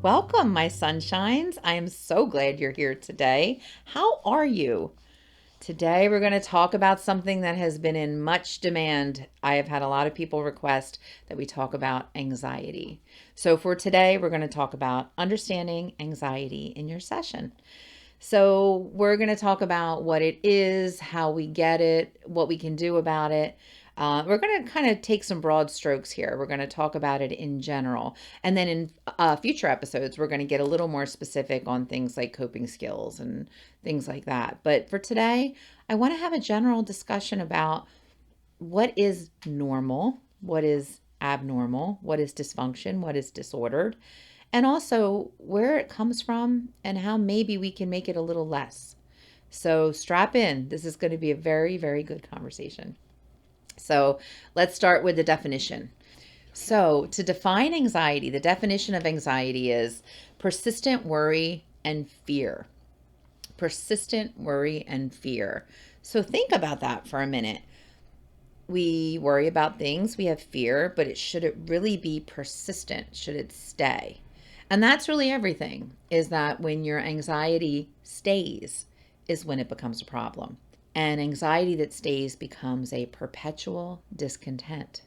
Welcome, my sunshines. I am so glad you're here today. How are you? Today, we're going to talk about something that has been in much demand. I have had a lot of people request that we talk about anxiety. So, for today, we're going to talk about understanding anxiety in your session. So, we're going to talk about what it is, how we get it, what we can do about it. We're going to kind of take some broad strokes here. We're going to talk about it in general. And then in future episodes, we're going to get a little more specific on things like coping skills and things like that. But for today, I want to have a general discussion about what is normal, what is abnormal, what is dysfunction, what is disordered, and also where it comes from and how maybe we can make it a little less. So strap in. This is going to be a very, very good conversation. So let's start with the definition. So, to define anxiety, the definition of anxiety is persistent worry and fear. Persistent worry and fear. So, think about that for a minute. We worry about things, we have fear, but should it really be persistent? Should it stay? And that's really everything, is that when your anxiety stays, is when it becomes a problem. And anxiety that stays becomes a perpetual discontent.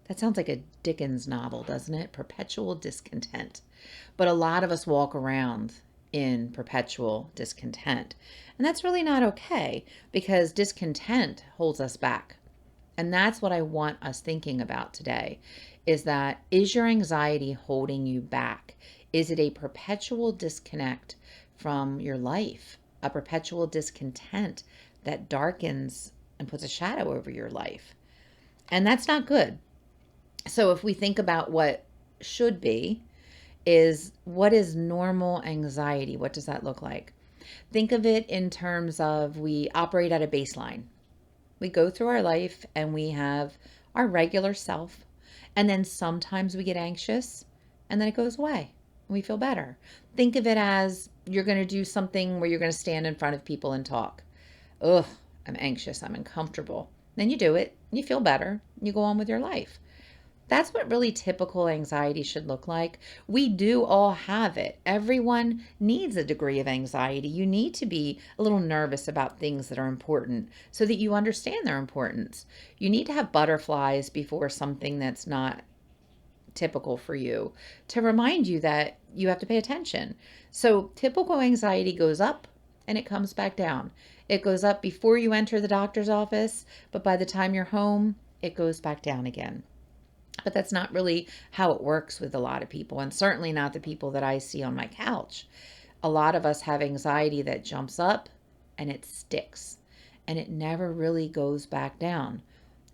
That sounds like a Dickens novel, doesn't it? Perpetual discontent. But a lot of us walk around in perpetual discontent. And that's really not okay because discontent holds us back. And that's what I want us thinking about today is that is your anxiety holding you back? Is it a perpetual disconnect from your life? A perpetual discontent that darkens and puts a shadow over your life? And that's not good. So if we think about what should be, is what is normal anxiety? What does that look like? Think of it in terms of we operate at a baseline. We go through our life and we have our regular self, and then sometimes we get anxious and then it goes away and we feel better. Think of it as you're going to do something where you're going to stand in front of people and talk. Ugh, I'm anxious, I'm uncomfortable. Then you do it, you feel better, you go on with your life. That's what really typical anxiety should look like. We do all have it. Everyone needs a degree of anxiety. You need to be a little nervous about things that are important so that you understand their importance. You need to have butterflies before something that's not typical for you to remind you that you have to pay attention. So typical anxiety goes up and it comes back down. It goes up before you enter the doctor's office, but by the time you're home, it goes back down again. But that's not really how it works with a lot of people, and certainly not the people that I see on my couch. A lot of us have anxiety that jumps up and it sticks, and it never really goes back down.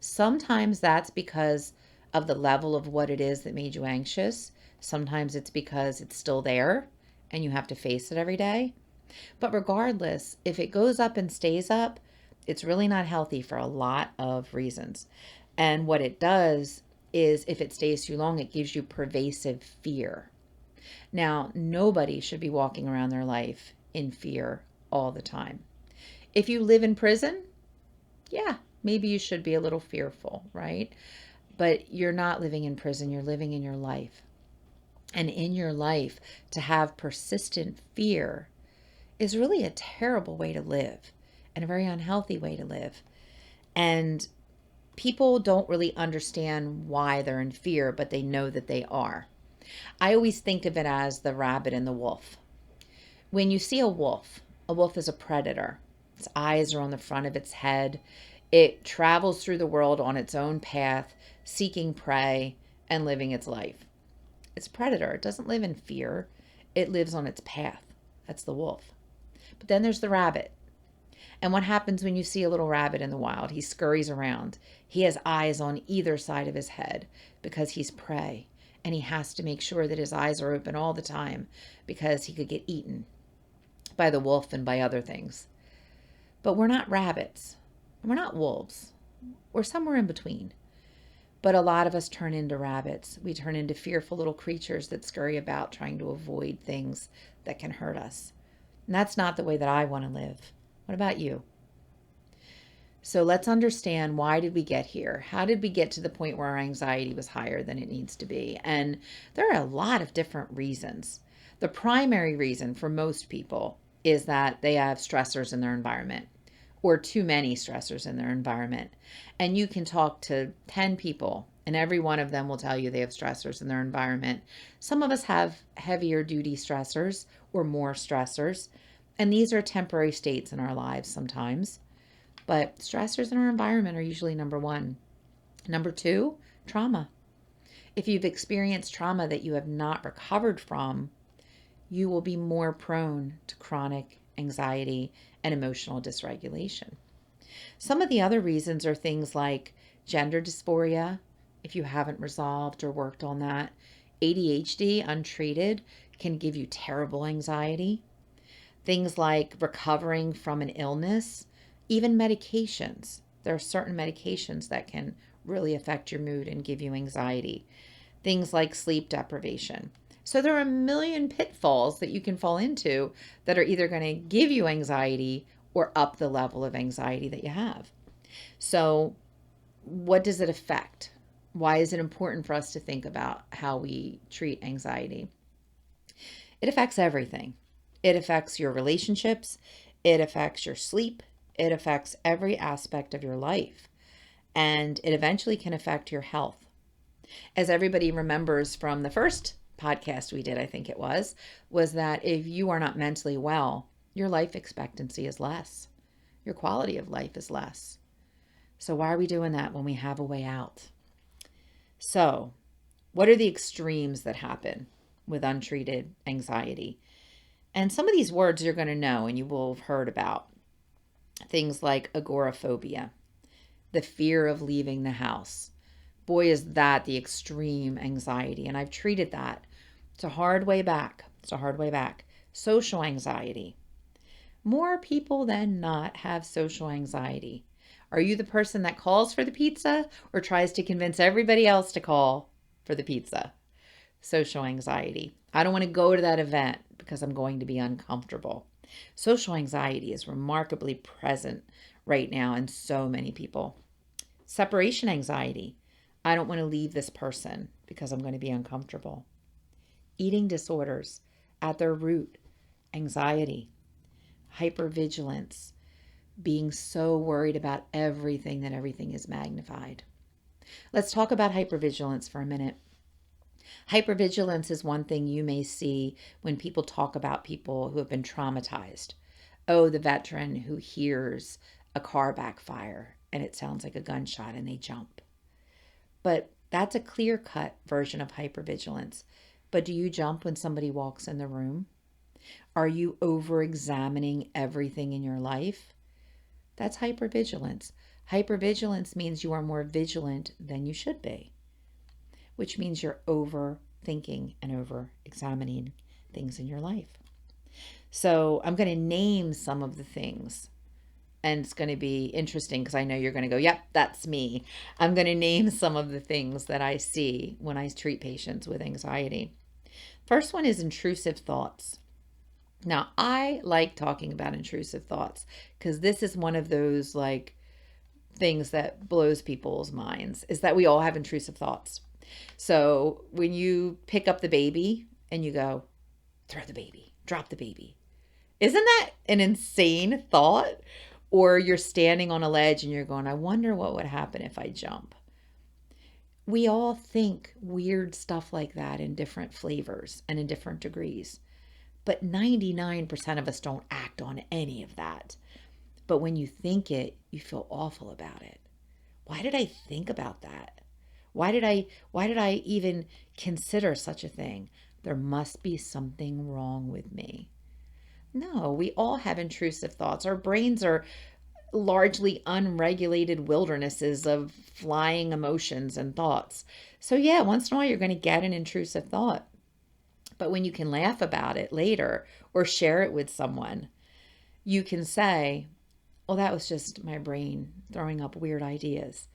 Sometimes that's because of the level of what it is that made you anxious. Sometimes it's because it's still there and you have to face it every day. But regardless, if it goes up and stays up, it's really not healthy for a lot of reasons. And what it does is if it stays too long, it gives you pervasive fear. Now, nobody should be walking around their life in fear all the time. If you live in prison, yeah, maybe you should be a little fearful, right? But you're not living in prison, you're living in your life. And in your life, to have persistent fear is really a terrible way to live and a very unhealthy way to live. And people don't really understand why they're in fear, but they know that they are. I always think of it as the rabbit and the wolf. When you see a wolf is a predator. Its eyes are on the front of its head. It travels through the world on its own path, seeking prey and living its life. It's a predator. It doesn't live in fear. It lives on its path. That's the wolf. But then there's the rabbit. And what happens when you see a little rabbit in the wild? He scurries around. He has eyes on either side of his head because he's prey. And he has to make sure that his eyes are open all the time because he could get eaten by the wolf and by other things. But we're not rabbits. We're not wolves. We're somewhere in between. But a lot of us turn into rabbits. We turn into fearful little creatures that scurry about trying to avoid things that can hurt us. And that's not the way that I want to live. What about you? So let's understand, why did we get here? How did we get to the point where our anxiety was higher than it needs to be? And there are a lot of different reasons. The primary reason for most people is that they have stressors in their environment or too many stressors in their environment. And you can talk to 10 people, and every one of them will tell you they have stressors in their environment. Some of us have heavier duty stressors or more stressors, and these are temporary states in our lives sometimes. But stressors in our environment are usually number one. Number two, trauma. If you've experienced trauma that you have not recovered from, you will be more prone to chronic anxiety and emotional dysregulation. Some of the other reasons are things like gender dysphoria, if you haven't resolved or worked on that. ADHD, untreated, can give you terrible anxiety. Things like recovering from an illness, even medications. There are certain medications that can really affect your mood and give you anxiety. Things like sleep deprivation. So there are a million pitfalls that you can fall into that are either going to give you anxiety or up the level of anxiety that you have. So what does it affect? Why is it important for us to think about how we treat anxiety? It affects everything. It affects your relationships. It affects your sleep. It affects every aspect of your life. And it eventually can affect your health. As everybody remembers from the first podcast we did, I think it was that if you are not mentally well, your life expectancy is less. Your quality of life is less. So why are we doing that when we have a way out? So what are the extremes that happen with untreated anxiety? And some of these words you're going to know and you will have heard about. Things like agoraphobia, the fear of leaving the house. Boy, is that the extreme anxiety. And I've treated that. It's a hard way back. Social anxiety. More people than not have social anxiety. Are you the person that calls for the pizza or tries to convince everybody else to call for the pizza? Social anxiety. I don't want to go to that event because I'm going to be uncomfortable. Social anxiety is remarkably present right now in so many people. Separation anxiety. I don't want to leave this person because I'm going to be uncomfortable. Eating disorders, at their root, anxiety, hypervigilance, being so worried about everything that everything is magnified. Let's talk about hypervigilance for a minute. Hypervigilance is one thing you may see when people talk about people who have been traumatized. Oh, the veteran who hears a car backfire and it sounds like a gunshot and they jump. But that's a clear-cut version of hypervigilance. But do you jump when somebody walks in the room? Are you over-examining everything in your life? That's hypervigilance. Hypervigilance means you are more vigilant than you should be, which means you're overthinking and over-examining things in your life. So I'm going to name some of the things. And it's going to be interesting because I know you're going to go, yep, that's me. I'm going to name some of the things that I see when I treat patients with anxiety. First one is intrusive thoughts. Now, I like talking about intrusive thoughts because this is one of those like things that blows people's minds, is that we all have intrusive thoughts. So when you pick up the baby and you go, throw the baby, drop the baby. Isn't that an insane thought? Or you're standing on a ledge and you're going, I wonder what would happen if I jump. We all think weird stuff like that in different flavors and in different degrees. But 99% of us don't act on any of that. But when you think it, you feel awful about it. Why did I think about that? Why did I even consider such a thing? There must be something wrong with me. No, we all have intrusive thoughts. Our brains are largely unregulated wildernesses of flying emotions and thoughts. So yeah, once in a while you're going to get an intrusive thought. But when you can laugh about it later or share it with someone, you can say, well, that was just my brain throwing up weird ideas.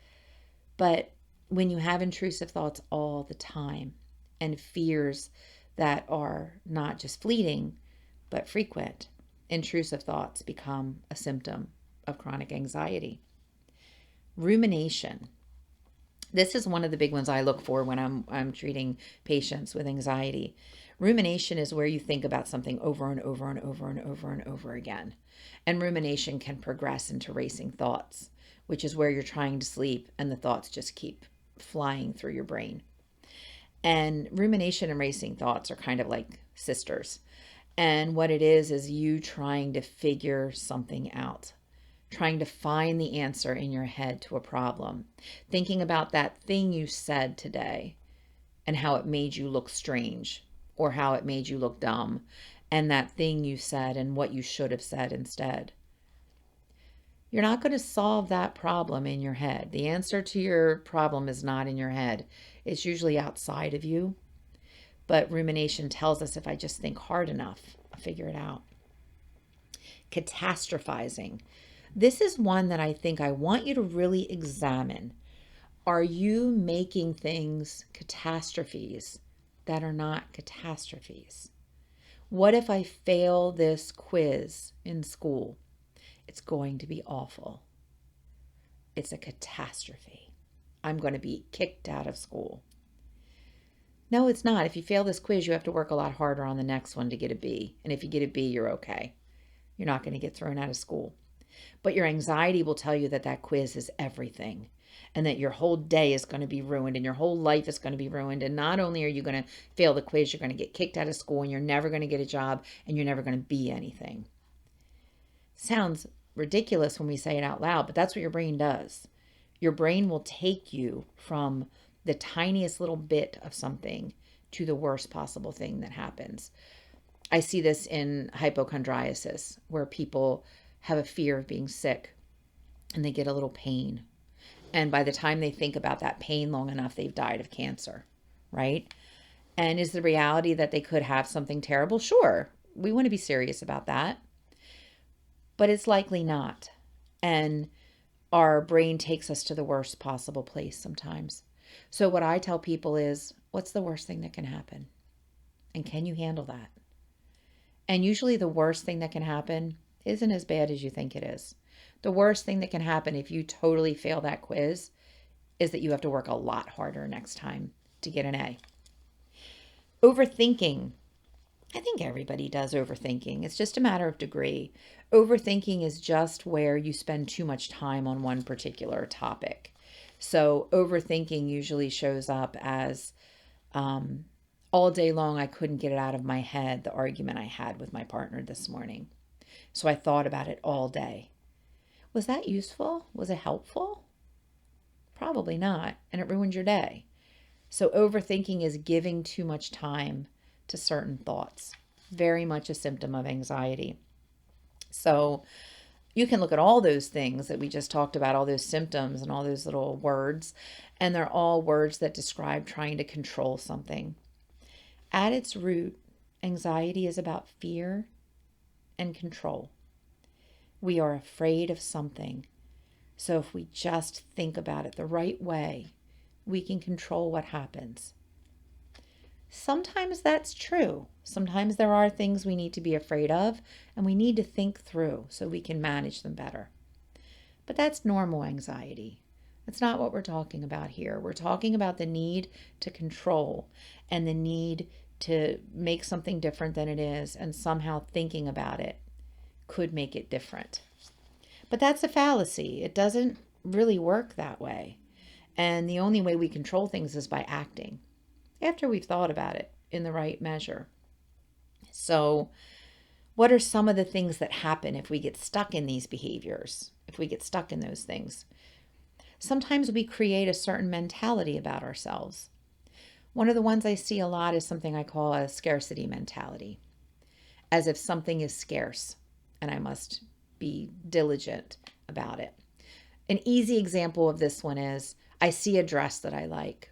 But when you have intrusive thoughts all the time and fears that are not just fleeting, but frequent, intrusive thoughts become a symptom of chronic anxiety. Rumination. This is one of the big ones I look for when I'm treating patients with anxiety. Rumination is where you think about something over and over and over and over and over again. And rumination can progress into racing thoughts, which is where you're trying to sleep and the thoughts just keep flying through your brain. And rumination and racing thoughts are kind of like sisters. And what it is you trying to figure something out, trying to find the answer in your head to a problem, thinking about that thing you said today and how it made you look strange or how it made you look dumb, and that thing you said and what you should have said instead. You're not going to solve that problem in your head. The answer to your problem is not in your head. It's usually outside of you. But rumination tells us if I just think hard enough, I'll figure it out. Catastrophizing. This is one that I think I want you to really examine. Are you making things catastrophes that are not catastrophes? What if I fail this quiz in school? It's going to be awful. It's a catastrophe. I'm going to be kicked out of school. No, it's not. If you fail this quiz, you have to work a lot harder on the next one to get a B. And if you get a B, you're okay. You're not going to get thrown out of school. But your anxiety will tell you that that quiz is everything and that your whole day is going to be ruined and your whole life is going to be ruined. And not only are you going to fail the quiz, you're going to get kicked out of school and you're never going to get a job and you're never going to be anything. Sounds ridiculous when we say it out loud, but that's what your brain does. Your brain will take you from the tiniest little bit of something to the worst possible thing that happens. I see this in hypochondriasis, where people have a fear of being sick and they get a little pain. And by the time they think about that pain long enough, they've died of cancer, right? And is the reality that they could have something terrible? Sure, we want to be serious about that. But it's likely not. And our brain takes us to the worst possible place sometimes. So what I tell people is, what's the worst thing that can happen? And can you handle that? And usually the worst thing that can happen isn't as bad as you think it is. The worst thing that can happen if you totally fail that quiz is that you have to work a lot harder next time to get an A. Overthinking. I think everybody does overthinking. It's just a matter of degree. Overthinking is just where you spend too much time on one particular topic. So overthinking usually shows up as all day long, I couldn't get it out of my head, the argument I had with my partner this morning. So I thought about it all day. Was that useful? Was it helpful? Probably not. And it ruined your day. So overthinking is giving too much time to certain thoughts. Very much a symptom of anxiety. So you can look at all those things that we just talked about, all those symptoms and all those little words, and they're all words that describe trying to control something. At its root, anxiety is about fear and control. We are afraid of something. So if we just think about it the right way, we can control what happens. Sometimes that's true. Sometimes there are things we need to be afraid of and we need to think through so we can manage them better. But that's normal anxiety. That's not what we're talking about here. We're talking about the need to control and the need to make something different than it is, and somehow thinking about it could make it different. But that's a fallacy. It doesn't really work that way. And the only way we control things is by acting after we've thought about it in the right measure. So what are some of the things that happen if we get stuck in these behaviors, if we get stuck in those things? Sometimes we create a certain mentality about ourselves. One of the ones I see a lot is something I call a scarcity mentality, as if something is scarce and I must be diligent about it. An easy example of this one is I see a dress that I like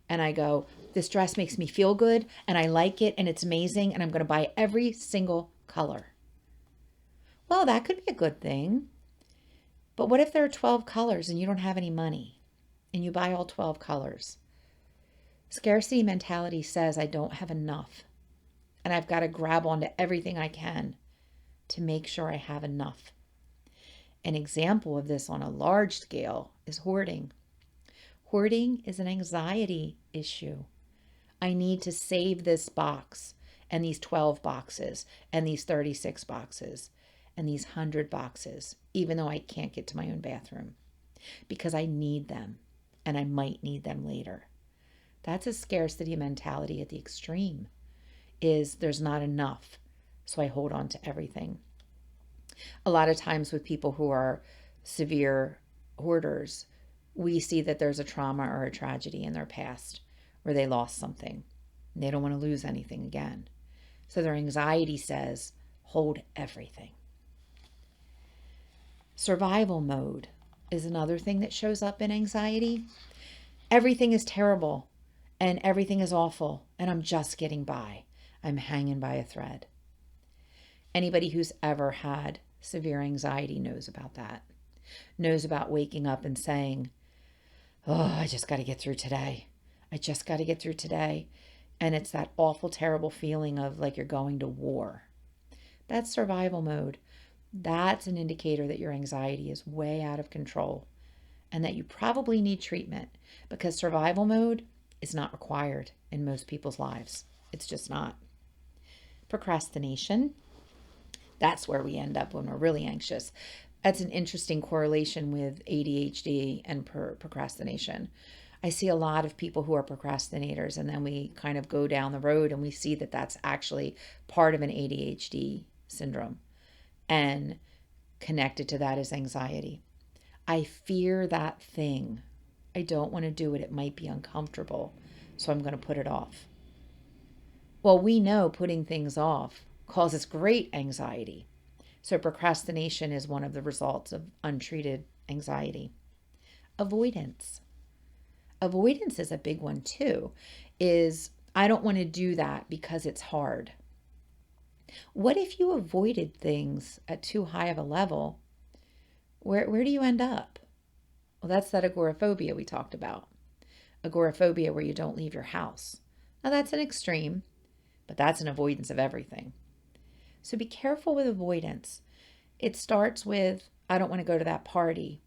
and I go, this dress makes me feel good and I like it and it's amazing and I'm going to buy every single color. Well, that could be a good thing. But what if there are 12 colors and you don't have any money and you buy all 12 colors? Scarcity mentality says I don't have enough and I've got to grab onto everything I can to make sure I have enough. An example of this on a large scale is hoarding. Hoarding is an anxiety issue. I need to save this box and these 12 boxes and these 36 boxes and these 100 boxes, even though I can't get to my own bathroom because I need them and I might need them later. That's a scarcity mentality at the extreme, is there's not enough, so I hold on to everything. A lot of times with people who are severe hoarders, we see that there's a trauma or a tragedy in their past where they lost something. They don't want to lose anything again. So their anxiety says, hold everything. Survival mode is another thing that shows up in anxiety. Everything is terrible and everything is awful and I'm just getting by. I'm hanging by a thread. Anybody who's ever had severe anxiety knows about that. Knows about waking up and saying, oh, I just got to get through today. I just got to get through today. And it's that awful, terrible feeling of like you're going to war. That's survival mode. That's an indicator that your anxiety is way out of control and that you probably need treatment, because survival mode is not required in most people's lives. It's just not. Procrastination. That's where we end up when we're really anxious. That's an interesting correlation with ADHD and procrastination. I see a lot of people who are procrastinators, and then we kind of go down the road and we see that that's actually part of an ADHD syndrome. And connected to that is anxiety. I fear that thing. I don't want to do it. It might be uncomfortable, so I'm going to put it off. Well, we know putting things off causes great anxiety. So procrastination is one of the results of untreated anxiety. Avoidance. Avoidance is a big one too, is I don't want to do that because it's hard. What if you avoided things at too high of a level? Where do you end up? Well, that's that agoraphobia we talked about. Agoraphobia where you don't leave your house. Now that's an extreme, but that's an avoidance of everything. So be careful with avoidance. It starts with, I don't want to go to that party,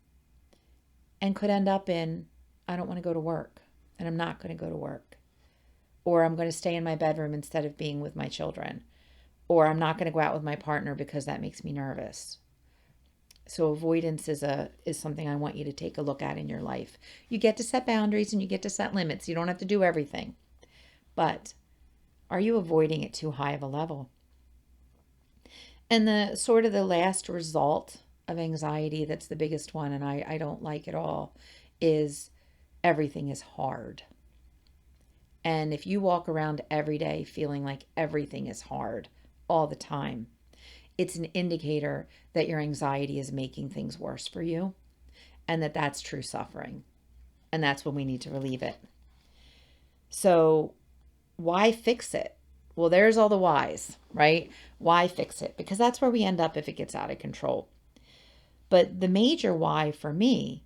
and could end up in, I don't want to go to work, and I'm not going to go to work. Or I'm going to stay in my bedroom instead of being with my children. Or I'm not going to go out with my partner because that makes me nervous. So avoidance is something I want you to take a look at in your life. You get to set boundaries and you get to set limits. You don't have to do everything. But are you avoiding it too high of a level? And the sort of the last result of anxiety, that's the biggest one, and I don't like it all, is everything is hard. And if you walk around every day feeling like everything is hard all the time, it's an indicator that your anxiety is making things worse for you, and that's true suffering. And that's when we need to relieve it. So why fix it? Well, there's all the whys, right? Why fix it? Because that's where we end up if it gets out of control. But the major why for me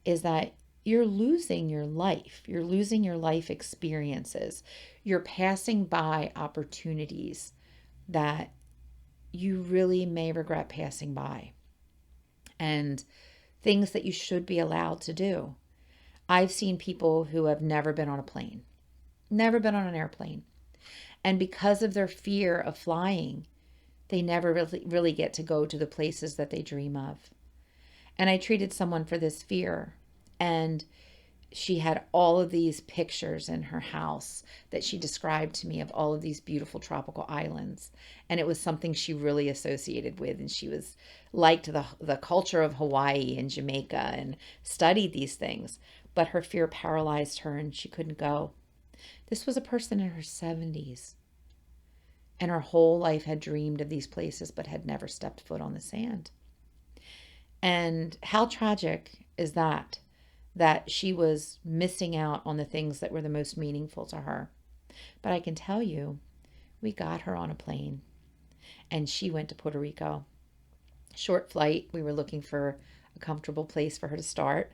is that you're losing your life. You're losing your life experiences. You're passing by opportunities that you really may regret passing by, and things that you should be allowed to do. I've seen people who have never been on a plane, never been on an airplane. And because of their fear of flying, they never really get to go to the places that they dream of. And I treated someone for this fear, and she had all of these pictures in her house that she described to me of all of these beautiful tropical islands. And it was something she really associated with. And she was liked the culture of Hawaii and Jamaica and studied these things. But her fear paralyzed her and she couldn't go. This was a person in her 70s. And her whole life had dreamed of these places but had never stepped foot on the sand. And how tragic is that? That she was missing out on the things that were the most meaningful to her. But I can tell you, we got her on a plane and she went to Puerto Rico. Short flight. We were looking for a comfortable place for her to start.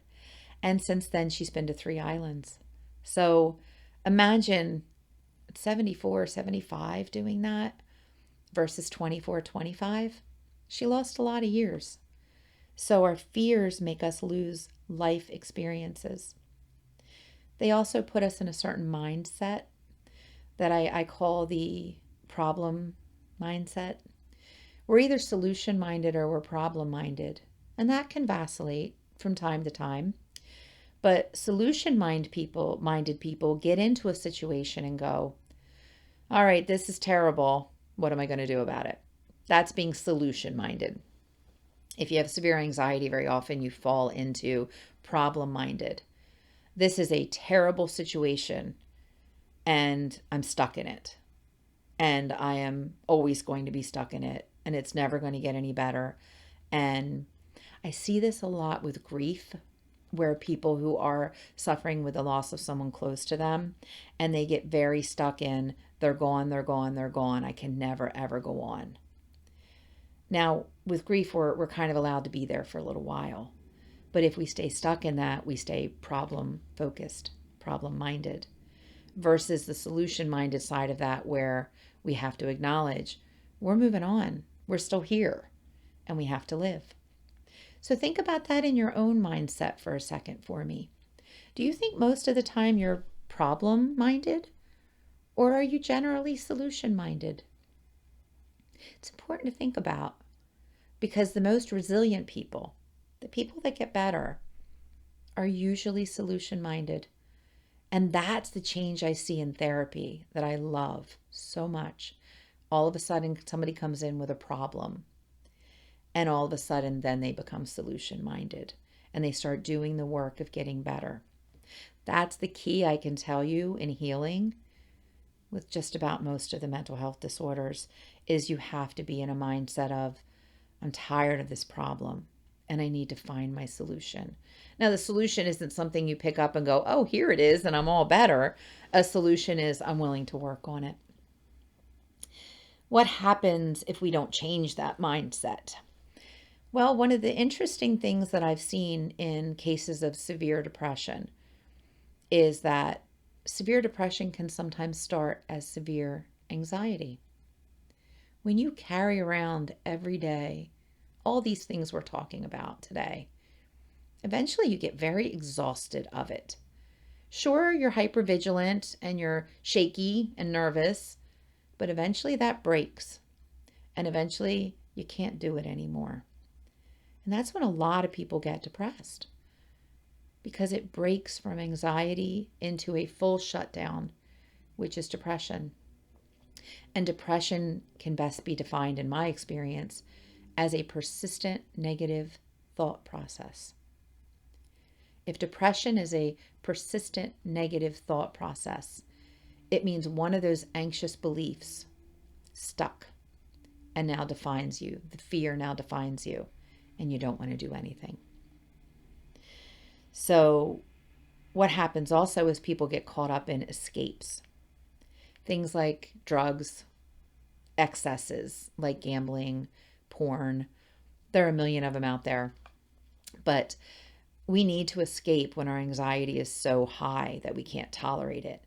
And since then, she's been to 3 islands. So imagine 74, 75 doing that versus 24, 25. She lost a lot of years. So our fears make us lose life experiences. They also put us in a certain mindset that I call the problem mindset. We're either solution minded or we're problem minded, and that can vacillate from time to time. But minded people get into a situation and go, all right, this is terrible. What am I going to do about it? That's being solution minded. If you have severe anxiety, very often you fall into problem minded. This is a terrible situation and I'm stuck in it. And I am always going to be stuck in it and it's never going to get any better. And I see this a lot with grief, where people who are suffering with the loss of someone close to them and they get very stuck in, they're gone, they're gone, they're gone. I can never, ever go on. Now, with grief, we're kind of allowed to be there for a little while. But if we stay stuck in that, we stay problem focused, problem minded, versus the solution minded side of that, where we have to acknowledge we're moving on, we're still here, and we have to live. So think about that in your own mindset for a second for me. Do you think most of the time you're problem minded, or are you generally solution minded? It's important to think about, because the most resilient people, the people that get better, are usually solution minded. And that's the change I see in therapy that I love so much. All of a sudden, somebody comes in with a problem, and all of a sudden, then they become solution minded and they start doing the work of getting better. That's the key, I can tell you, in healing with just about most of the mental health disorders, is you have to be in a mindset of, I'm tired of this problem and I need to find my solution. Now, the solution isn't something you pick up and go, oh, here it is, and I'm all better. A solution is, I'm willing to work on it. What happens if we don't change that mindset? Well, one of the interesting things that I've seen in cases of severe depression is that severe depression can sometimes start as severe anxiety. When you carry around every day all these things we're talking about today, eventually you get very exhausted of it. Sure, you're hypervigilant and you're shaky and nervous, but eventually that breaks, and eventually you can't do it anymore. And that's when a lot of people get depressed, because it breaks from anxiety into a full shutdown, which is depression. And depression can best be defined, in my experience, as a persistent negative thought process. If depression is a persistent negative thought process, it means one of those anxious beliefs stuck and now defines you. The fear now defines you, and you don't want to do anything. So what happens also is people get caught up in escapes. Things like drugs, excesses like gambling, porn. There are a million of them out there. But we need to escape when our anxiety is so high that we can't tolerate it.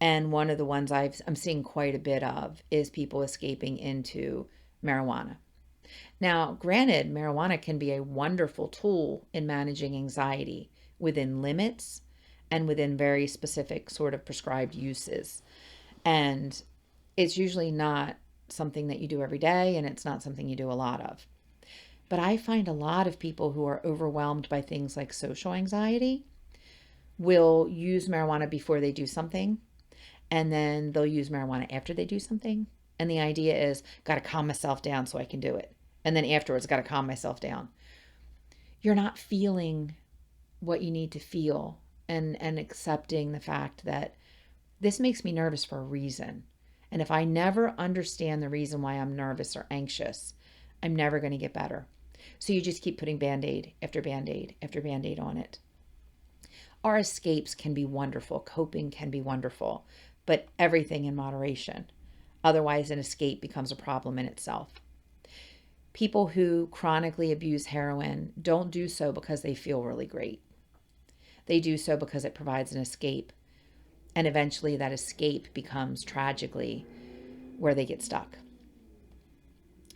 And one of the ones I'm seeing quite a bit of is people escaping into marijuana. Now, granted, marijuana can be a wonderful tool in managing anxiety within limits and within very specific sort of prescribed uses. And it's usually not something that you do every day, and it's not something you do a lot of. But I find a lot of people who are overwhelmed by things like social anxiety will use marijuana before they do something, and then they'll use marijuana after they do something. And the idea is, got to calm myself down so I can do it. And then afterwards, got to calm myself down. You're not feeling what you need to feel, and accepting the fact that this makes me nervous for a reason. And if I never understand the reason why I'm nervous or anxious, I'm never going to get better. So you just keep putting Band-Aid after Band-Aid after Band-Aid on it. Our escapes can be wonderful. Coping can be wonderful, but everything in moderation. Otherwise, an escape becomes a problem in itself. People who chronically abuse heroin don't do so because they feel really great. They do so because it provides an escape. And eventually that escape becomes, tragically, where they get stuck.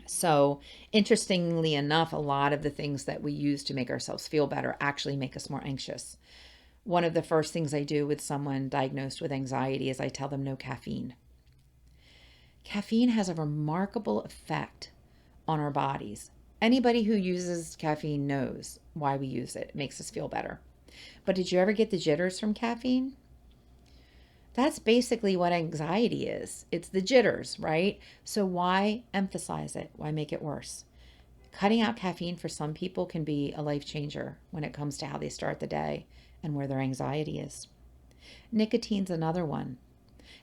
So interestingly enough, a lot of the things that we use to make ourselves feel better actually make us more anxious. One of the first things I do with someone diagnosed with anxiety is I tell them no caffeine. Caffeine has a remarkable effect on our bodies. Anybody who uses caffeine knows why we use it. It makes us feel better. But did you ever get the jitters from caffeine? That's basically what anxiety is. It's the jitters, right? So why emphasize it? Why make it worse? Cutting out caffeine for some people can be a life changer when it comes to how they start the day and where their anxiety is. Nicotine's another one.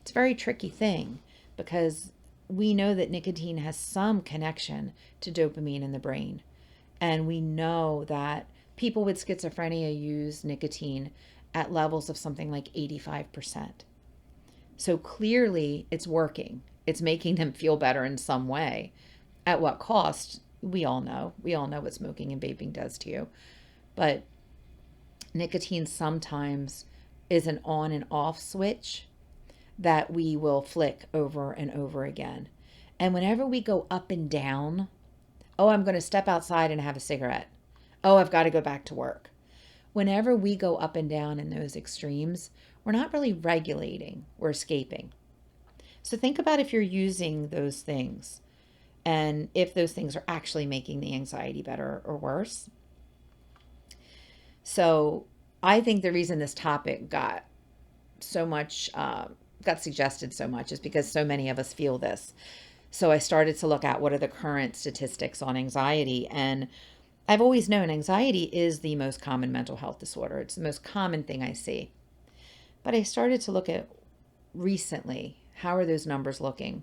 It's a very tricky thing because we know that nicotine has some connection to dopamine in the brain. And we know that people with schizophrenia use nicotine at levels of something like 85%. So clearly it's working. It's making them feel better in some way. At what cost? We all know. We all know what smoking and vaping does to you. But nicotine sometimes is an on and off switch that we will flick over and over again. And whenever we go up and down, oh, I'm going to step outside and have a cigarette. Oh, I've got to go back to work. Whenever we go up and down in those extremes, we're not really regulating, we're escaping. So think about if you're using those things and if those things are actually making the anxiety better or worse. So I think the reason this topic got so much, got suggested so much is because so many of us feel this. So I started to look at what are the current statistics on anxiety. And I've always known anxiety is the most common mental health disorder. It's the most common thing I see. But I started to look at recently, how are those numbers looking?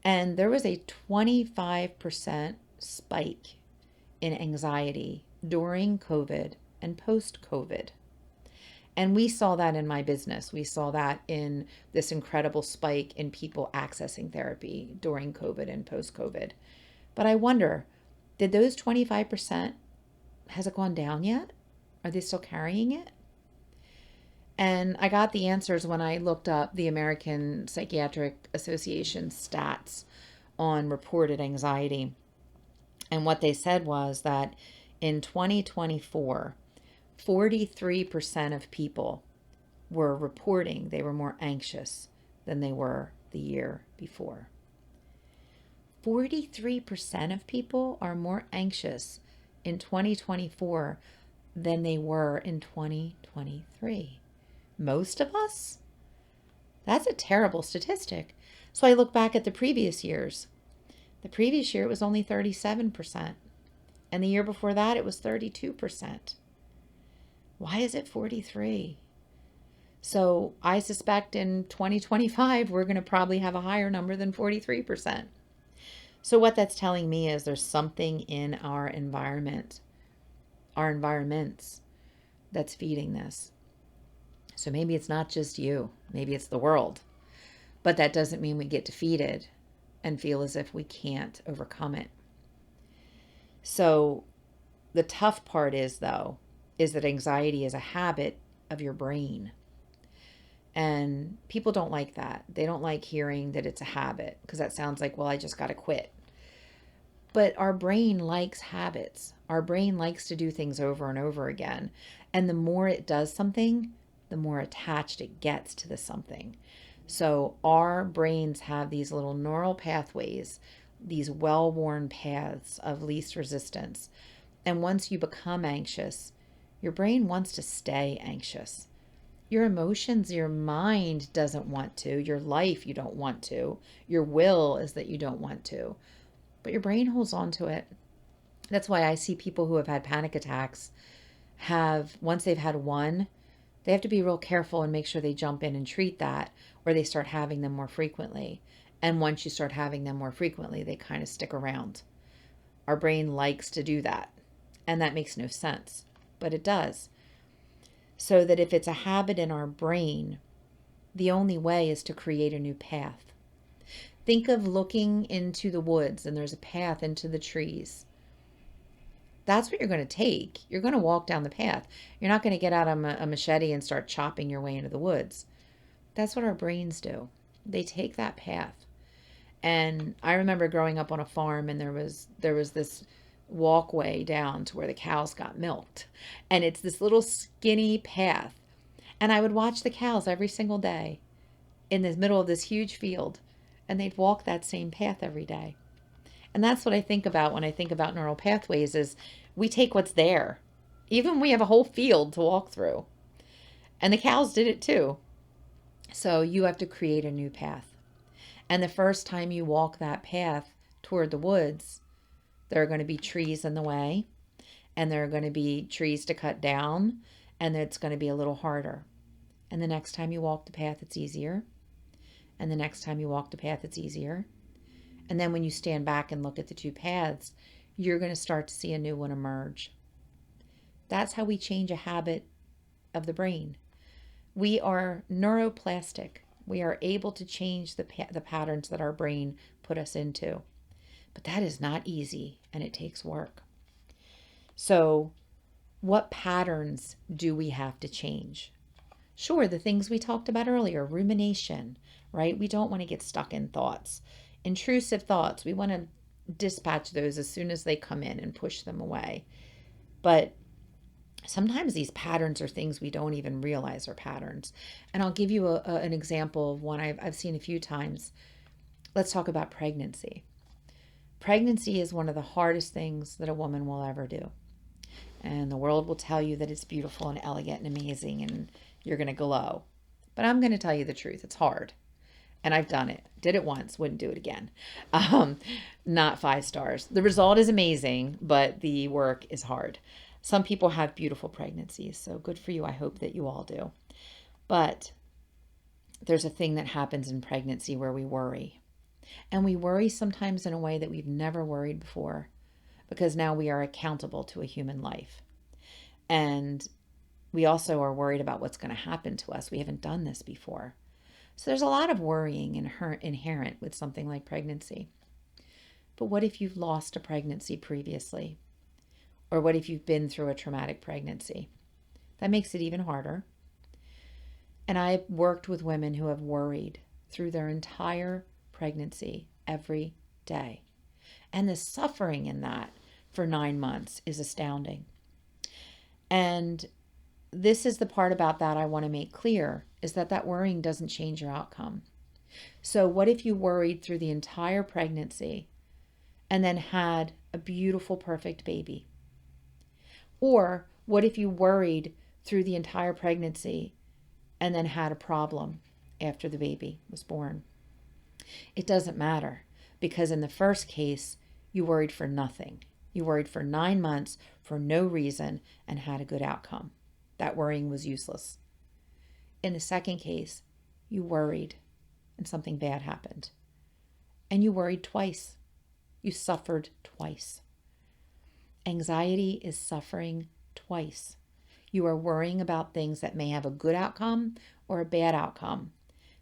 And there was a 25% spike in anxiety during COVID and post-COVID. And we saw that in my business. We saw that in this incredible spike in people accessing therapy during COVID and post-COVID. But I wonder, did those 25%, has it gone down yet? Are they still carrying it? And I got the answers when I looked up the American Psychiatric Association stats on reported anxiety. And what they said was that in 2024, 43% of people were reporting they were more anxious than they were the year before. 43% of people are more anxious in 2024 than they were in 2023. Most of us? That's a terrible statistic. So I look back at the previous years. The previous year it was only 37%. And the year before that it was 32%. Why is it 43? So I suspect in 2025 we're going to probably have a higher number than 43%. So what that's telling me is there's something in our environment, our environments, that's feeding this. So maybe it's not just you, maybe it's the world. But that doesn't mean we get defeated and feel as if we can't overcome it. So the tough part is, though, is that anxiety is a habit of your brain. And people don't like that. They don't like hearing that it's a habit because that sounds like, well, I just got to quit. But our brain likes habits. Our brain likes to do things over and over again. And the more it does something, the more attached it gets to the something. So our brains have these little neural pathways, these well-worn paths of least resistance. And once you become anxious, your brain wants to stay anxious. Your emotions, your mind doesn't want to. Your life, you don't want to. Your will is that you don't want to. But your brain holds on to it. That's why I see people who have had panic attacks once they've had one, they have to be real careful and make sure they jump in and treat that, or they start having them more frequently. And once you start having them more frequently, they kind of stick around. Our brain likes to do that. And that makes no sense, but it does. So that if it's a habit in our brain, the only way is to create a new path. Think of looking into the woods and there's a path into the trees. That's what you're going to take. You're going to walk down the path. You're not going to get out a machete and start chopping your way into the woods. That's what our brains do. They take that path. And I remember growing up on a farm and there was this walkway down to where the cows got milked. And it's this little skinny path. And I would watch the cows every single day in the middle of this huge field. And they'd walk that same path every day. And that's what I think about when I think about neural pathways is we take what's there. Even we have a whole field to walk through. And the cows did it too. So you have to create a new path. And the first time you walk that path toward the woods, there are going to be trees in the way, and there are going to be trees to cut down, and it's going to be a little harder. And the next time you walk the path, it's easier. And the next time you walk the path, it's easier. And then when you stand back and look at the two paths, you're going to start to see a new one emerge. That's how we change a habit of the brain. We are neuroplastic. We are able to change the patterns that our brain put us into. But that is not easy, and it takes work. So what patterns do we have to change? Sure, the things we talked about earlier, rumination, right? We don't want to get stuck in thoughts. Intrusive thoughts, we want to dispatch those as soon as they come in and push them away. But sometimes these patterns are things we don't even realize are patterns. And I'll give you an example of one I've seen a few times. Let's talk about pregnancy. Pregnancy is one of the hardest things that a woman will ever do. And the world will tell you that it's beautiful and elegant and amazing and you're going to glow. But I'm going to tell you the truth. It's hard. And I've done it. Did it once, wouldn't do it again. Not 5 stars. The result is amazing, but the work is hard. Some people have beautiful pregnancies, so good for you. I hope that you all do. But there's a thing that happens in pregnancy where we worry. And we worry sometimes in a way that we've never worried before, because now we are accountable to a human life. And we also are worried about what's going to happen to us. We haven't done this before. So there's a lot of worrying inherent with something like pregnancy. But what if you've lost a pregnancy previously? Or what if you've been through a traumatic pregnancy? That makes it even harder. And I've worked with women who have worried through their entire pregnancy every day. And the suffering in that for 9 months is astounding. And this is the part about that I want to make clear, is that worrying doesn't change your outcome. So what if you worried through the entire pregnancy and then had a beautiful, perfect baby? Or what if you worried through the entire pregnancy and then had a problem after the baby was born? It doesn't matter, because in the first case, you worried for nothing. You worried for 9 months for no reason and had a good outcome. That worrying was useless. In the second case, you worried and something bad happened. And you worried twice. You suffered twice. Anxiety is suffering twice. You are worrying about things that may have a good outcome or a bad outcome,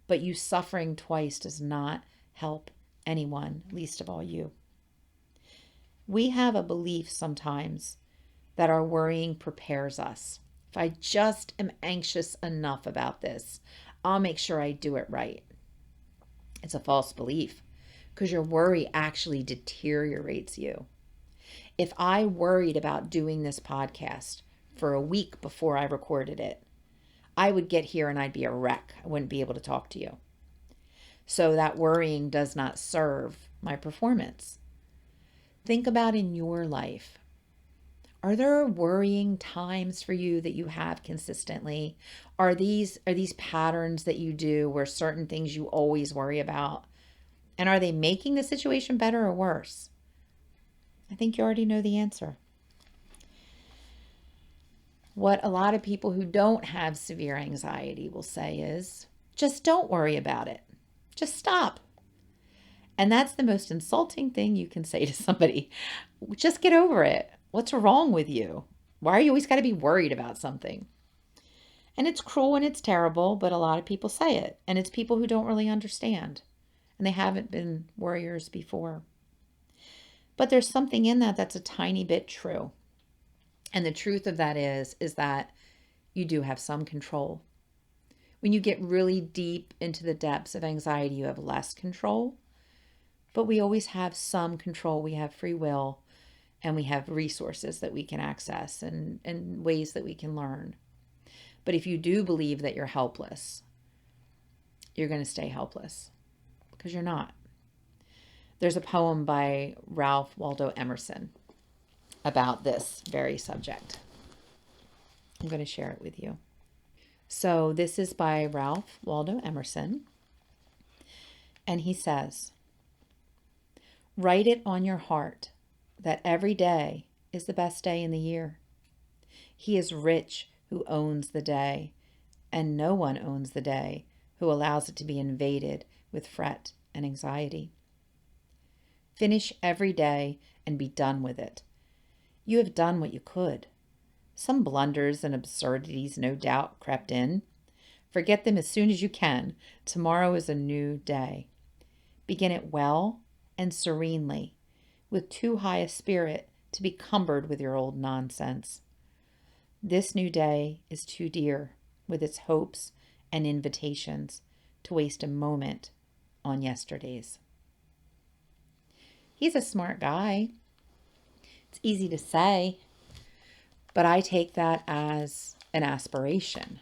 but you suffering twice does not help anyone, least of all you. We have a belief sometimes that our worrying prepares us. If I just am anxious enough about this, I'll make sure I do it right. It's a false belief, because your worry actually deteriorates you. If I worried about doing this podcast for a week before I recorded it, I would get here and I'd be a wreck. I wouldn't be able to talk to you. So that worrying does not serve my performance. Think about in your life. Are there worrying times for you that you have consistently? Are these patterns that you do where certain things you always worry about? And are they making the situation better or worse? I think you already know the answer. What a lot of people who don't have severe anxiety will say is, just don't worry about it. Just stop. And that's the most insulting thing you can say to somebody. Just get over it. What's wrong with you? Why are you always got to be worried about something? And it's cruel and it's terrible, but a lot of people say it. And it's people who don't really understand. And they haven't been worriers before. But there's something in that that's a tiny bit true. And the truth of that is that you do have some control. When you get really deep into the depths of anxiety, you have less control. But we always have some control. We have free will. and we have resources that we can access and ways that we can learn. But if you do believe that you're helpless, you're going to stay helpless because you're not. There's a poem by Ralph Waldo Emerson about this very subject. I'm going to share it with you. So this is by Ralph Waldo Emerson. And he says, "Write it on your heart that every day is the best day in the year. He is rich who owns the day, and no one owns the day who allows it to be invaded with fret and anxiety. Finish every day and be done with it. You have done what you could. Some blunders and absurdities no doubt crept in. Forget them as soon as you can. Tomorrow is a new day. Begin it well and serenely, with too high a spirit to be cumbered with your old nonsense. This new day is too dear, with its hopes and invitations, to waste a moment on yesterday's." He's a smart guy. It's easy to say, but I take that as an aspiration.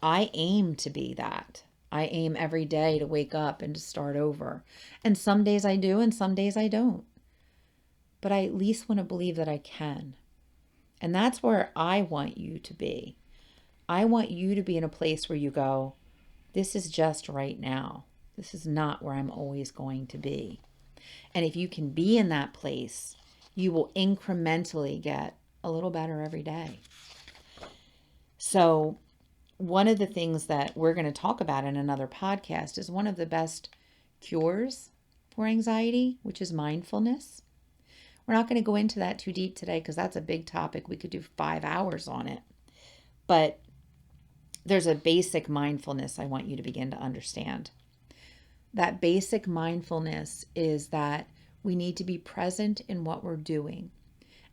I aim to be that. I aim every day to wake up and to start over. And some days I do and some days I don't. But I at least want to believe that I can. And that's where I want you to be. I want you to be in a place where you go, this is just right now. This is not where I'm always going to be. And if you can be in that place, you will incrementally get a little better every day. So one of the things that we're going to talk about in another podcast is one of the best cures for anxiety, which is mindfulness. We're not going to go into that too deep today because that's a big topic. We could do 5 hours on it. But there's a basic mindfulness I want you to begin to understand. That basic mindfulness is that we need to be present in what we're doing.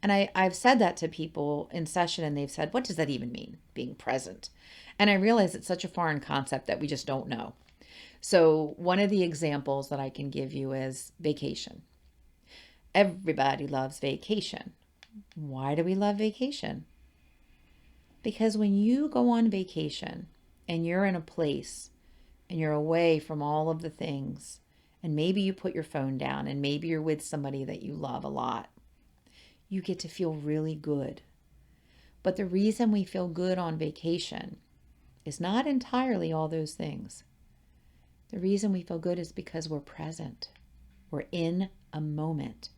And I've said that to people in session and they've said, what does that even mean, being present? And I realize it's such a foreign concept that we just don't know. So one of the examples that I can give you is vacation. Everybody loves vacation. Why do we love vacation? Because when you go on vacation and you're in a place and you're away from all of the things, and maybe you put your phone down and maybe you're with somebody that you love a lot, you get to feel really good. But the reason we feel good on vacation is not entirely all those things. The reason we feel good is because we're present. We're in a moment.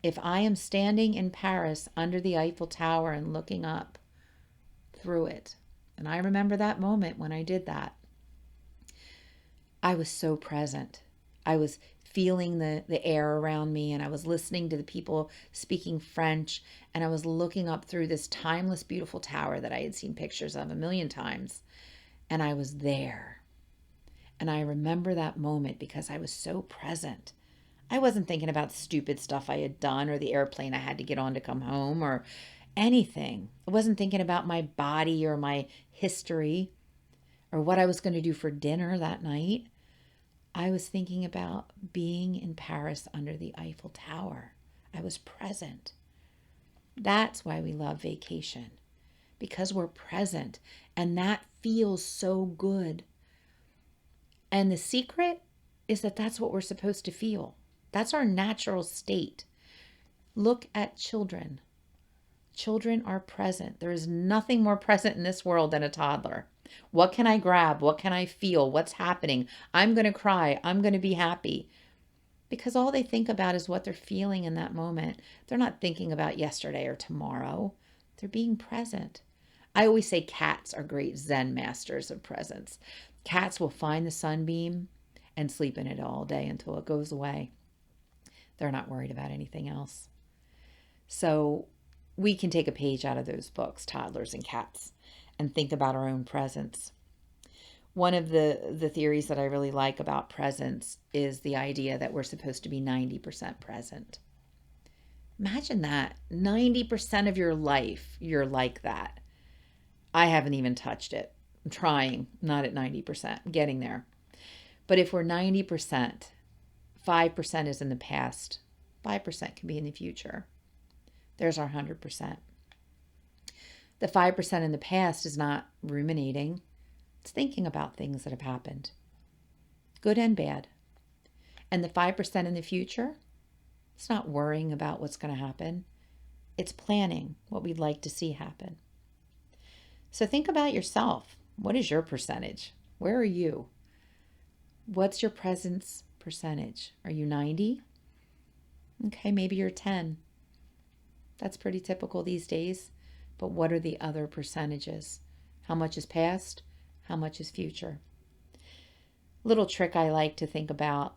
If I am standing in Paris under the Eiffel Tower and looking up through it, and I remember that moment when I did that, I was so present. I was feeling the air around me, and I was listening to the people speaking French, and I was looking up through this timeless, beautiful tower that I had seen pictures of a million times, and I was there. And I remember that moment because I was so present. I wasn't thinking about stupid stuff I had done or the airplane I had to get on to come home or anything. I wasn't thinking about my body or my history or what I was going to do for dinner that night. I was thinking about being in Paris under the Eiffel Tower. I was present. That's why we love vacation, because we're present, and that feels so good. And the secret is that that's what we're supposed to feel. That's our natural state. Look at children. Children are present. There is nothing more present in this world than a toddler. What can I grab? What can I feel? What's happening? I'm going to cry. I'm going to be happy. Because all they think about is what they're feeling in that moment. They're not thinking about yesterday or tomorrow. They're being present. I always say cats are great Zen masters of presence. Cats will find the sunbeam and sleep in it all day until it goes away. They're not worried about anything else. So we can take a page out of those books, Toddlers and Cats, and think about our own presence. One of the theories that I really like about presence is the idea that we're supposed to be 90% present. Imagine that. 90% of your life, you're like that. I haven't even touched it. I'm trying, not at 90%, I'm getting there. But if we're 90%, 5% is in the past, 5% can be in the future. There's our 100%. The 5% in the past is not ruminating. It's thinking about things that have happened, good and bad. And the 5% in the future, it's not worrying about what's going to happen. It's planning what we'd like to see happen. So think about yourself. What is your percentage? Where are you? What's your presence percentage? Are you 90? Okay, maybe you're 10. That's pretty typical these days. But what are the other percentages? How much is past? How much is future? Little trick I like to think about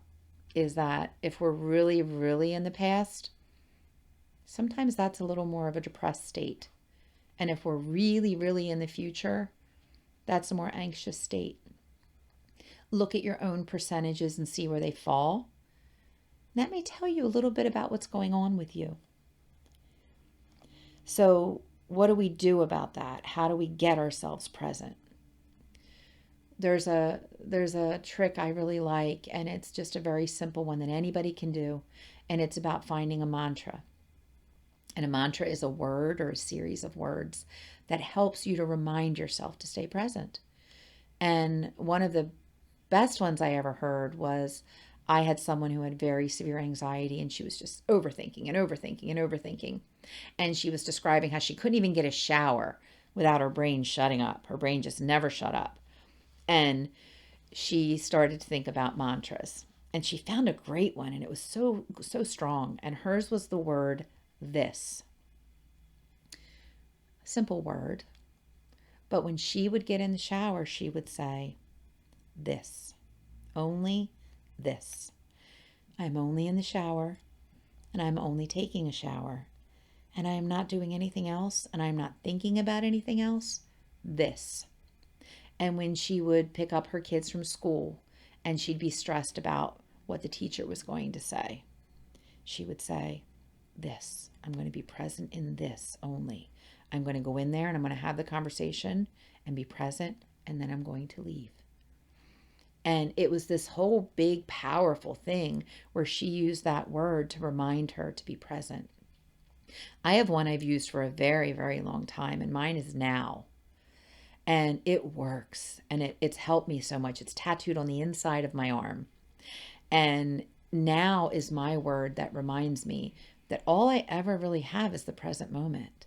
is that if we're really, really in the past, sometimes that's a little more of a depressed state. And if we're really, really in the future, that's a more anxious state. Look at your own percentages and see where they fall. That may tell you a little bit about what's going on with you. So what do we do about that? How do we get ourselves present? There's a trick I really like, and it's just a very simple one that anybody can do, and it's about finding a mantra. And a mantra is a word or a series of words that helps you to remind yourself to stay present. And one of the best ones I ever heard was, I had someone who had very severe anxiety, and she was just overthinking and overthinking and overthinking. And she was describing how she couldn't even get a shower without her brain shutting up. Her brain just never shut up. And she started to think about mantras. And she found a great one, and it was so strong. And hers was the word this. Simple word. But when she would get in the shower, she would say, this. Only this. I'm only in the shower, and I'm only taking a shower, and I am not doing anything else, and I'm not thinking about anything else. This. And when she would pick up her kids from school and she'd be stressed about what the teacher was going to say, she would say, this. I'm going to be present in this only. I'm going to go in there and I'm going to have the conversation and be present, and then I'm going to leave. And it was this whole big, powerful thing where she used that word to remind her to be present. I have one I've used for a very, very long time, and mine is now. And it works, and it's helped me so much. It's tattooed on the inside of my arm. And now is my word that reminds me that all I ever really have is the present moment.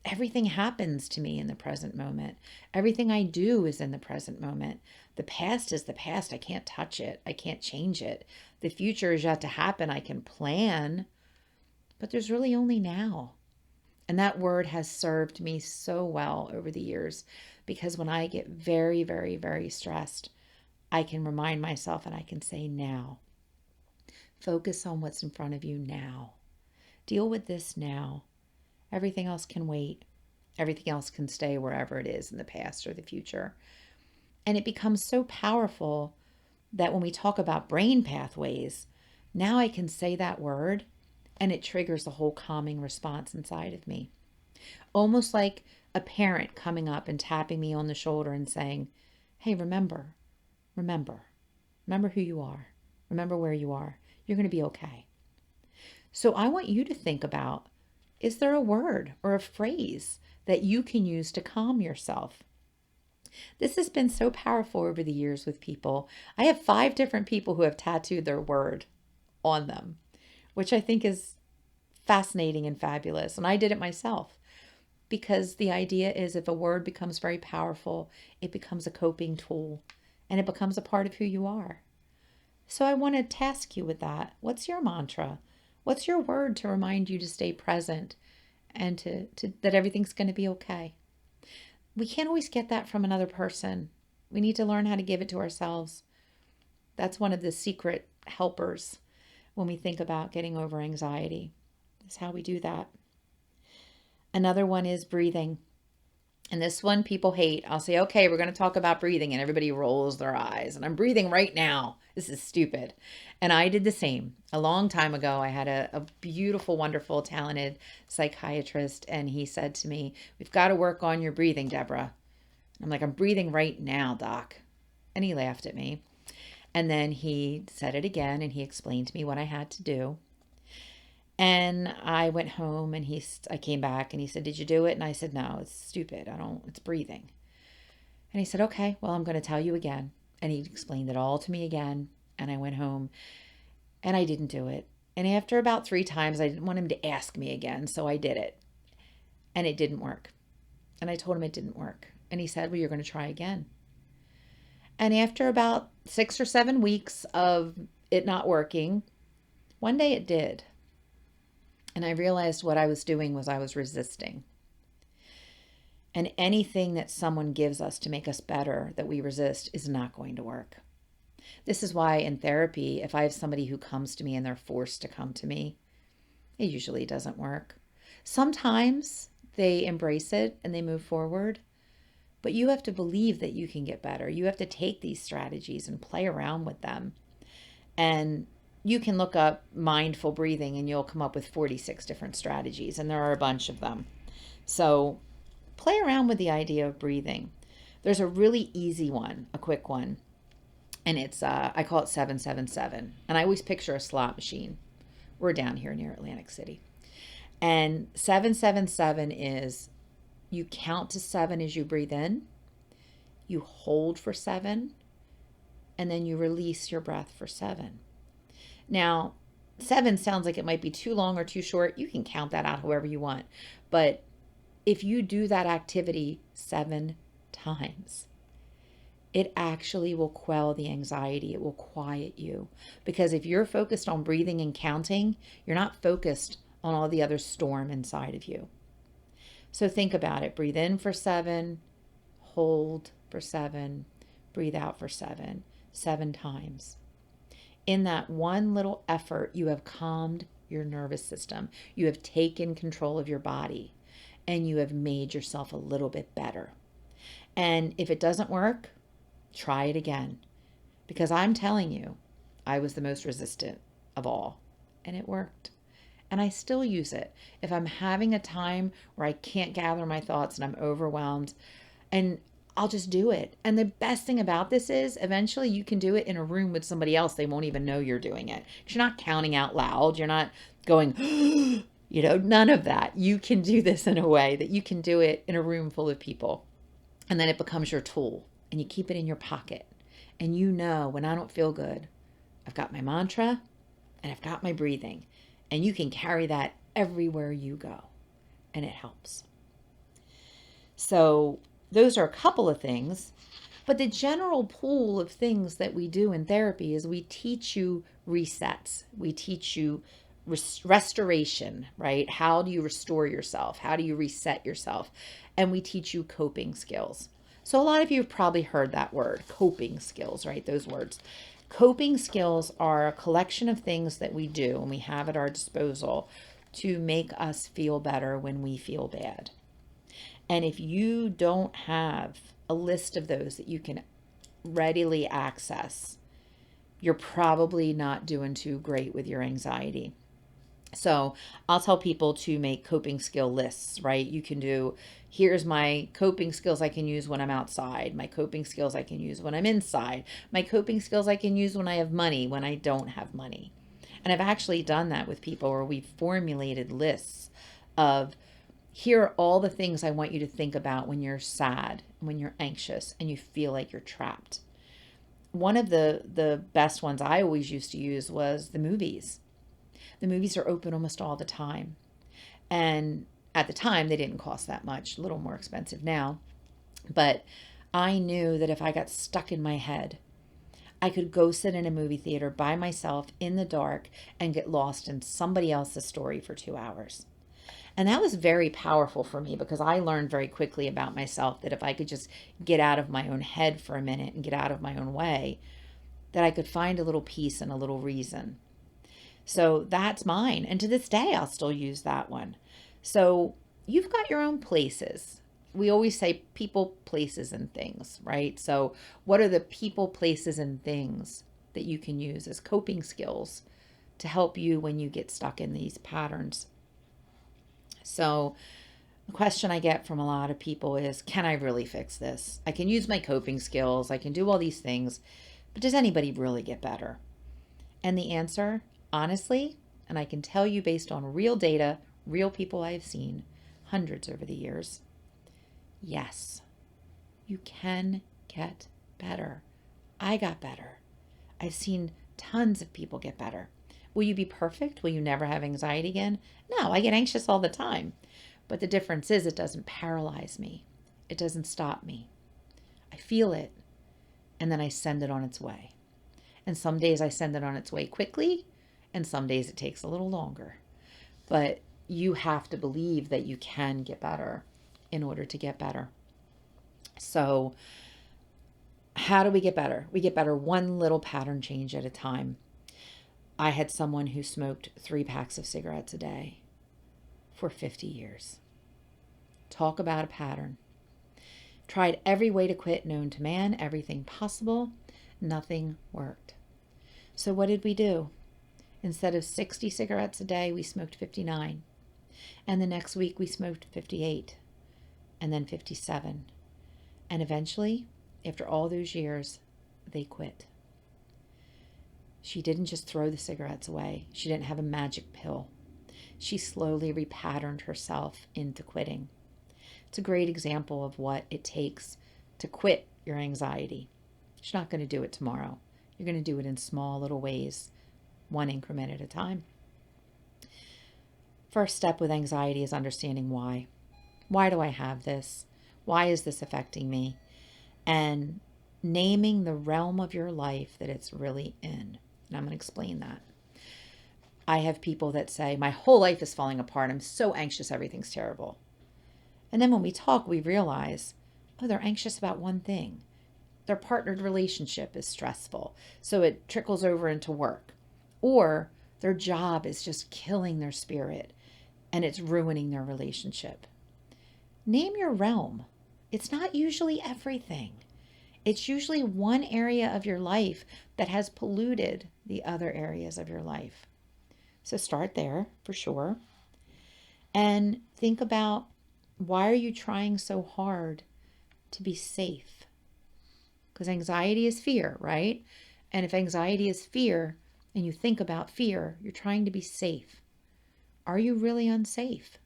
Everything happens to me in the present moment. Everything I do is in the present moment. The past is the past. I can't touch it. I can't change it. The future is yet to happen. I can plan, but there's really only now. And that word has served me so well over the years, because when I get very, very, very stressed, I can remind myself and I can say now. Focus on what's in front of you now. Deal with this now. Everything else can wait. Everything else can stay wherever it is in the past or the future. And it becomes so powerful that when we talk about brain pathways, now I can say that word and it triggers a whole calming response inside of me. Almost like a parent coming up and tapping me on the shoulder and saying, hey, remember who you are. Remember where you are. You're going to be okay. So I want you to think about, is there a word or a phrase that you can use to calm yourself? This has been so powerful over the years with people. I have 5 different people who have tattooed their word on them, which I think is fascinating and fabulous. And I did it myself, because the idea is if a word becomes very powerful, it becomes a coping tool and it becomes a part of who you are. So I want to task you with that. What's your mantra? What's your word to remind you to stay present and to that everything's going to be okay? We can't always get that from another person. We need to learn how to give it to ourselves. That's one of the secret helpers when we think about getting over anxiety. Is how we do that. Another one is breathing. And this one people hate. I'll say, okay, we're going to talk about breathing, and everybody rolls their eyes. And I'm breathing right now. This is stupid. And I did the same. A long time ago, I had a beautiful, wonderful, talented psychiatrist, and he said to me, we've got to work on your breathing, Deborah. I'm like, I'm breathing right now, doc. And he laughed at me. And then he said it again, and he explained to me what I had to do. And I went home and I came back and he said, "Did you do it?" And I said, "No, it's stupid. It's breathing." And he said, "Okay, well, I'm going to tell you again." And he explained it all to me again. And I went home and I didn't do it. And after about 3 times, I didn't want him to ask me again. So I did it and it didn't work. And I told him it didn't work. And he said, "Well, you're going to try again." And after about 6 or 7 weeks of it not working, one day it did. And I realized what I was doing was I was resisting. And anything that someone gives us to make us better that we resist is not going to work. This is why in therapy, if I have somebody who comes to me and they're forced to come to me, it usually doesn't work. Sometimes they embrace it and they move forward, but you have to believe that you can get better. You have to take these strategies and play around with them. And you can look up mindful breathing and you'll come up with 46 different strategies, and there are a bunch of them. So play around with the idea of breathing. There's a really easy one, a quick one, and it's I call it 777. And I always picture a slot machine. We're down here near Atlantic City. And 777 is you count to 7 as you breathe in, you hold for 7, and then you release your breath for 7. Now, 7 sounds like it might be too long or too short. You can count that out however you want. But if you do that activity 7 times, it actually will quell the anxiety. It will quiet you. Because if you're focused on breathing and counting, you're not focused on all the other storm inside of you. So think about it. Breathe in for 7, hold for 7, breathe out for 7, 7 times. In that one little effort, you have calmed your nervous system. You have taken control of your body and you have made yourself a little bit better. And if it doesn't work, try it again. Because I'm telling you, I was the most resistant of all, and it worked. And I still use it. If I'm having a time where I can't gather my thoughts and I'm overwhelmed, and I'll just do it. And the best thing about this is eventually you can do it in a room with somebody else. They won't even know you're doing it. You're not counting out loud. You're not going, none of that. You can do this in a way that you can do it in a room full of people. And then it becomes your tool and you keep it in your pocket. And when I don't feel good, I've got my mantra and I've got my breathing. And you can carry that everywhere you go. And it helps. So those are a couple of things, but the general pool of things that we do in therapy is we teach you resets. We teach you restoration, right? How do you restore yourself? How do you reset yourself? And we teach you coping skills. So a lot of you have probably heard that word, coping skills, right? Those words. Coping skills are a collection of things that we do and we have at our disposal to make us feel better when we feel bad. And if you don't have a list of those that you can readily access, you're probably not doing too great with your anxiety. So I'll tell people to make coping skill lists, right? You can do, here's my coping skills I can use when I'm outside, my coping skills I can use when I'm inside, my coping skills I can use when I have money, when I don't have money. And I've actually done that with people where we've formulated lists of, here are all the things I want you to think about when you're sad, when you're anxious, and you feel like you're trapped. One of the best ones I always used to use was the movies. The movies are open almost all the time. And at the time, they didn't cost that much, a little more expensive now. But I knew that if I got stuck in my head, I could go sit in a movie theater by myself in the dark and get lost in somebody else's story for 2 hours. And that was very powerful for me because I learned very quickly about myself that if I could just get out of my own head for a minute and get out of my own way, that I could find a little peace and a little reason. So that's mine. And to this day, I'll still use that one. So you've got your own places. We always say people, places, and things, right? So what are the people, places, and things that you can use as coping skills to help you when you get stuck in these patterns? So the question I get from a lot of people is, can I really fix this? I can use my coping skills. I can do all these things, but does anybody really get better? And the answer, honestly, And I can tell you based on real data, real people I have seen, hundreds over the years, yes, you can get better. I got better. I've seen tons of people get better. Will you be perfect? Will you never have anxiety again? No, I get anxious all the time. But the difference is it doesn't paralyze me. It doesn't stop me. I feel it, and then I send it on its way. And some days I send it on its way quickly, and some days it takes a little longer. But you have to believe that you can get better in order to get better. So, how do we get better? We get better one little pattern change at a time. I had someone who smoked 3 packs of cigarettes a day for 50 years. Talk about a pattern. Tried every way to quit known to man, everything possible. Nothing worked. So what did we do? Instead of 60 cigarettes a day, we smoked 59. And the next week we smoked 58. And then 57. And eventually, after all those years, they quit. She didn't just throw the cigarettes away. She didn't have a magic pill. She slowly repatterned herself into quitting. It's a great example of what it takes to quit your anxiety. You're not going to do it tomorrow. You're going to do it in small little ways, one increment at a time. First step with anxiety is understanding why. Why do I have this? Why is this affecting me? And naming the realm of your life that it's really in. And I'm going to explain that. I have people that say, my whole life is falling apart. I'm so anxious. Everything's terrible. And then when we talk, we realize, oh, they're anxious about one thing. Their partnered relationship is stressful, so it trickles over into work. Or their job is just killing their spirit, and it's ruining their relationship. Name your realm. It's not usually everything. It's usually one area of your life that has polluted the other areas of your life. So start there for sure. And think about, why are you trying so hard to be safe? Because anxiety is fear, right? And if anxiety is fear and you think about fear, you're trying to be safe. Are you really unsafe?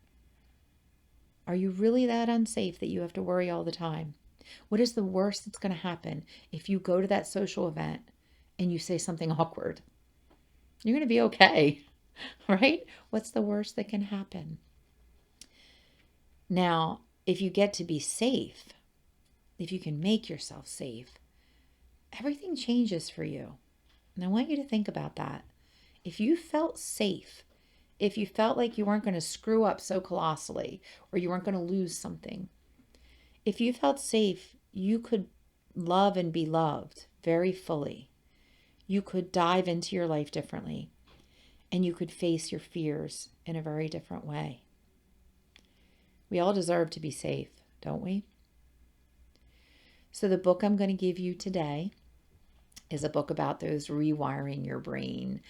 Are you really that unsafe that you have to worry all the time? What is the worst that's going to happen if you go to that social event and you say something awkward? You're going to be okay, right? What's the worst that can happen? Now, if you get to be safe, if you can make yourself safe, everything changes for you. And I want you to think about that. If you felt safe, if you felt like you weren't going to screw up so colossally, or you weren't going to lose something, if you felt safe, you could love and be loved very fully. You could dive into your life differently, and you could face your fears in a very different way. We all deserve to be safe, don't we? So the book I'm going to give you today is a book about those rewiring your brain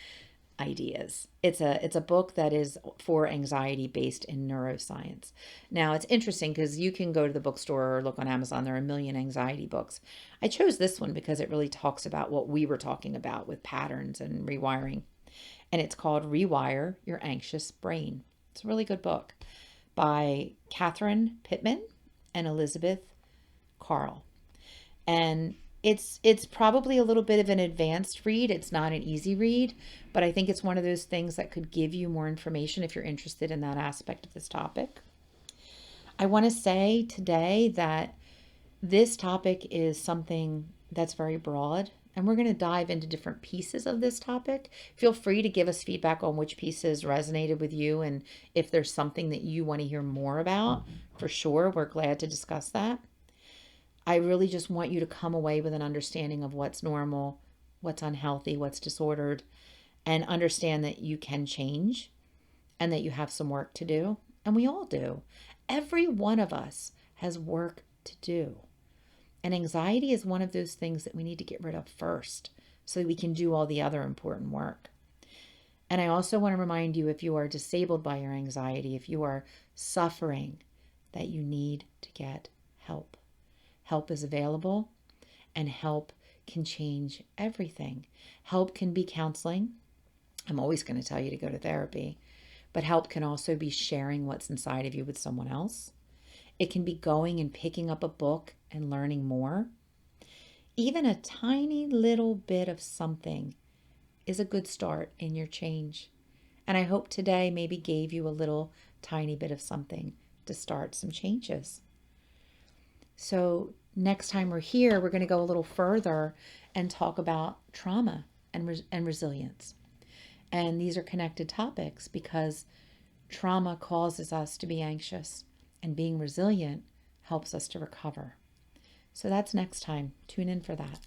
ideas. It's a book that is for anxiety based in neuroscience. Now it's interesting because you can go to the bookstore or look on Amazon. There are a million anxiety books. I chose this one because it really talks about what we were talking about with patterns and rewiring. And it's called Rewire Your Anxious Brain. It's a really good book by Catherine Pittman and Elizabeth Carl. And it's probably a little bit of an advanced read. It's not an easy read, but I think it's one of those things that could give you more information if you're interested in that aspect of this topic. I want to say today that this topic is something that's very broad, and we're going to dive into different pieces of this topic. Feel free to give us feedback on which pieces resonated with you, and if there's something that you want to hear more about, for sure, we're glad to discuss that. I really just want you to come away with an understanding of what's normal, what's unhealthy, what's disordered, and understand that you can change and that you have some work to do. And we all do. Every one of us has work to do. And anxiety is one of those things that we need to get rid of first so that we can do all the other important work. And I also want to remind you, if you are disabled by your anxiety, if you are suffering, that you need to get help. Help is available, and help can change everything. Help can be counseling. I'm always going to tell you to go to therapy. But help can also be sharing what's inside of you with someone else. It can be going and picking up a book and learning more. Even a tiny little bit of something is a good start in your change. And I hope today maybe gave you a little tiny bit of something to start some changes. So next time we're here, we're going to go a little further and talk about trauma and resilience. And these are connected topics because trauma causes us to be anxious, and being resilient helps us to recover. So that's next time. Tune in for that.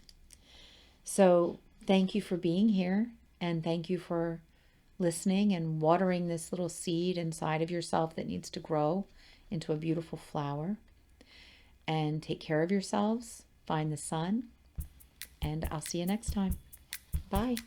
So thank you for being here, and thank you for listening and watering this little seed inside of yourself that needs to grow into a beautiful flower. And take care of yourselves, find the sun, and I'll see you next time. Bye.